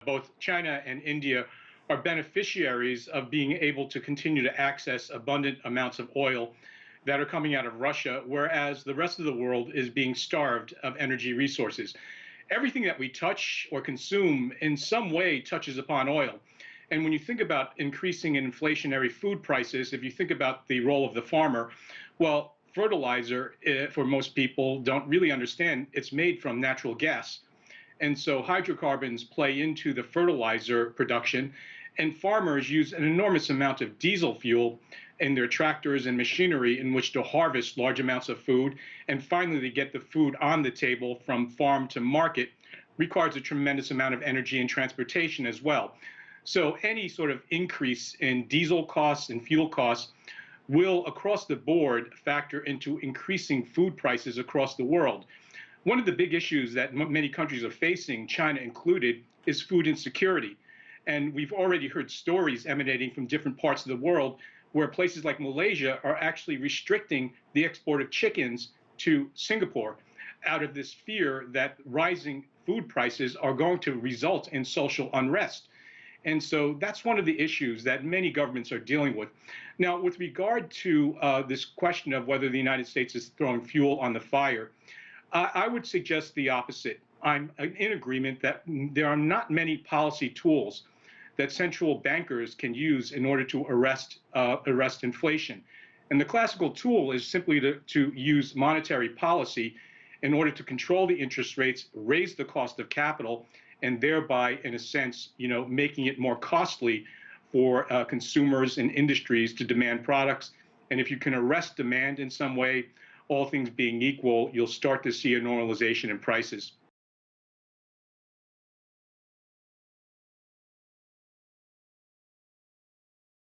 both China and India are beneficiaries of being able to continue to access abundant amounts of oil that are coming out of Russia, whereas the rest of the world is being starved of energy resources. Everything that we touch or consume in some way touches upon oil. And when you think about increasing in inflationary food prices, if you think about the role of the farmer, well, fertilizer, for most people don't really understand, it's made from natural gas. And so hydrocarbons play into the fertilizer production, and farmers use an enormous amount of diesel fuel in their tractors and machinery in which to harvest large amounts of food. And finally, to get the food on the table from farm to market requires a tremendous amount of energy and transportation as well. So any sort of increase in diesel costs and fuel costs will, across the board, factor into increasing food prices across the world. One of the big issues that many countries are facing, China included, is food insecurity. And we've already heard stories emanating from different parts of the world where places like Malaysia are actually restricting the export of chickens to Singapore out of this fear that rising food prices are going to result in social unrest. And so that's one of the issues that many governments are dealing with. Now, with regard to this question of whether the United States is throwing fuel on the fire, I would suggest the opposite. I'm in agreement that there are not many policy tools that central bankers can use in order to arrest inflation. And the classical tool is simply to use monetary policy in order to control the interest rates, raise the cost of capital, and thereby, in a sense, making it more costly for consumers and industries to demand products. And if you can arrest demand in some way, all things being equal, you'll start to see a normalization in prices.